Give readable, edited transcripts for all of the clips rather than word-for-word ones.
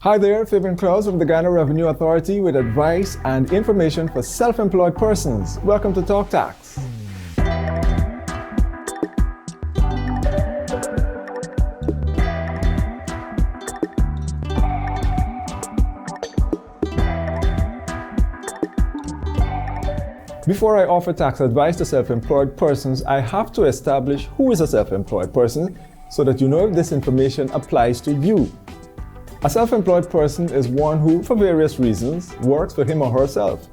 Hi there, Fabian Klaus from the Guyana Revenue Authority with advice and information for self-employed persons. Welcome to Talk Tax. Before I offer tax advice to self-employed persons, I have to establish who is a self-employed person so that you know if this information applies to you. A self-employed person is one who, for various reasons, works for him or herself.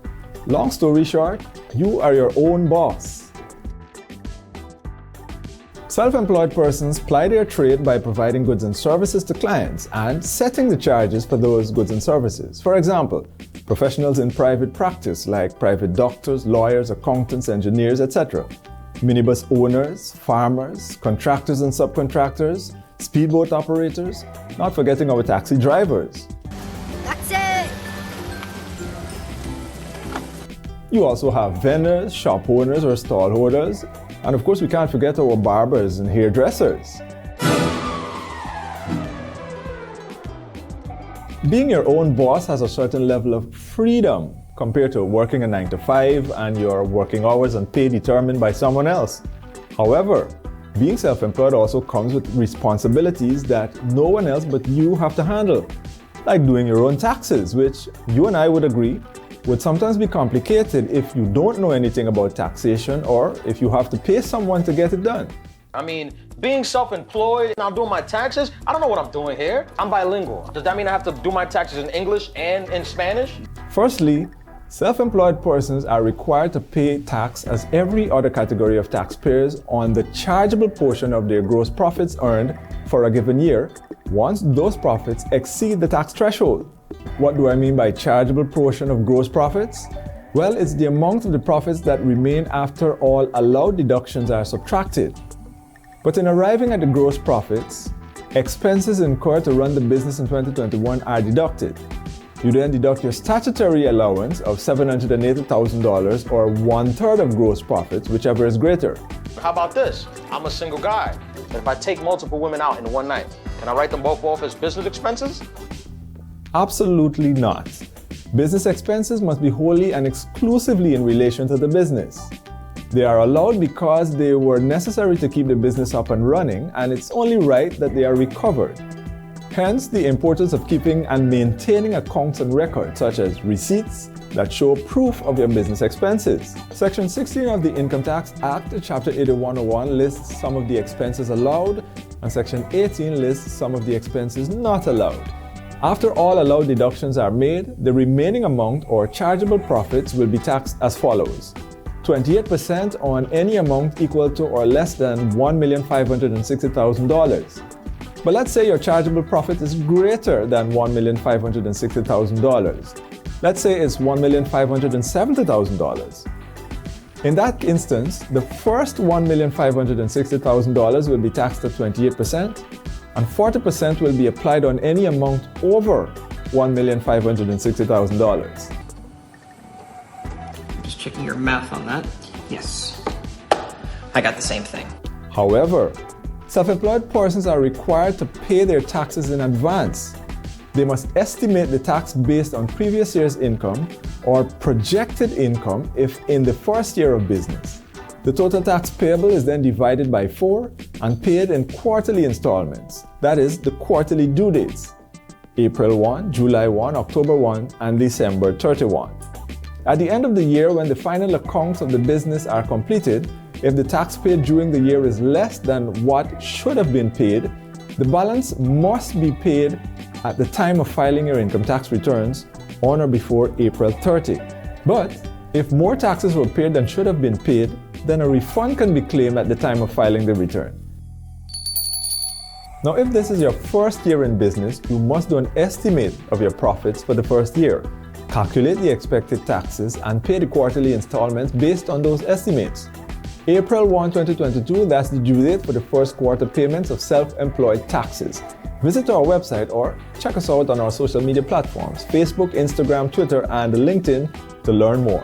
Long story short, you are your own boss. Self-employed persons ply their trade by providing goods and services to clients and setting the charges for those goods and services. For example, professionals in private practice like private doctors, lawyers, accountants, engineers, etc. Minibus owners, farmers, contractors and subcontractors, speedboat operators, not forgetting our taxi drivers. Taxi! You also have vendors, shop owners or stall holders, and of course we can't forget our barbers and hairdressers. Being your own boss has a certain level of freedom compared to working a 9 to 5 and your working hours and pay determined by someone else. However, being self-employed also comes with responsibilities that no one else but you have to handle, like doing your own taxes, which you and I would agree would sometimes be complicated if you don't know anything about taxation or if you have to pay someone to get it done. I mean, being self-employed and I'm doing my taxes, I don't know what I'm doing here. I'm bilingual. Does that mean I have to do my taxes in English and in Spanish? Firstly, self-employed persons are required to pay tax as every other category of taxpayers on the chargeable portion of their gross profits earned for a given year once those profits exceed the tax threshold. What do I mean by chargeable portion of gross profits? Well, it's the amount of the profits that remain after all allowed deductions are subtracted. But in arriving at the gross profits, expenses incurred to run the business in 2021 are deducted. You then deduct your statutory allowance of $780,000 or 1/3 of gross profits, whichever is greater. How about this? I'm a single guy. If I take multiple women out in one night, can I write them both off as business expenses? Absolutely not. Business expenses must be wholly and exclusively in relation to the business. They are allowed because they were necessary to keep the business up and running, and it's only right that they are recovered. Hence, the importance of keeping and maintaining accounts and records, such as receipts that show proof of your business expenses. Section 16 of the Income Tax Act, Chapter 8101, lists some of the expenses allowed, and Section 18 lists some of the expenses not allowed. After all allowed deductions are made, the remaining amount or chargeable profits will be taxed as follows. 28% on any amount equal to or less than $1,560,000. But let's say your chargeable profit is greater than $1,560,000. Let's say it's $1,570,000. In that instance, the first $1,560,000 will be taxed at 28%, and 40% will be applied on any amount over $1,560,000. Just checking your math on that. Yes. I got the same thing. However, self-employed persons are required to pay their taxes in advance. They must estimate the tax based on previous year's income or projected income if in the first year of business. The total tax payable is then divided by 4 and paid in quarterly installments. That is, the quarterly due dates: April 1, July 1, October 1, and December 31. At the end of the year, when the final accounts of the business are completed, if the tax paid during the year is less than what should have been paid, the balance must be paid at the time of filing your income tax returns on or before April 30. But if more taxes were paid than should have been paid, then a refund can be claimed at the time of filing the return. Now, if this is your first year in business, you must do an estimate of your profits for the first year. Calculate the expected taxes and pay the quarterly installments based on those estimates. April 1, 2022, that's the due date for the first quarter payments of self-employed taxes. Visit our website or check us out on our social media platforms, Facebook, Instagram, Twitter, and LinkedIn to learn more.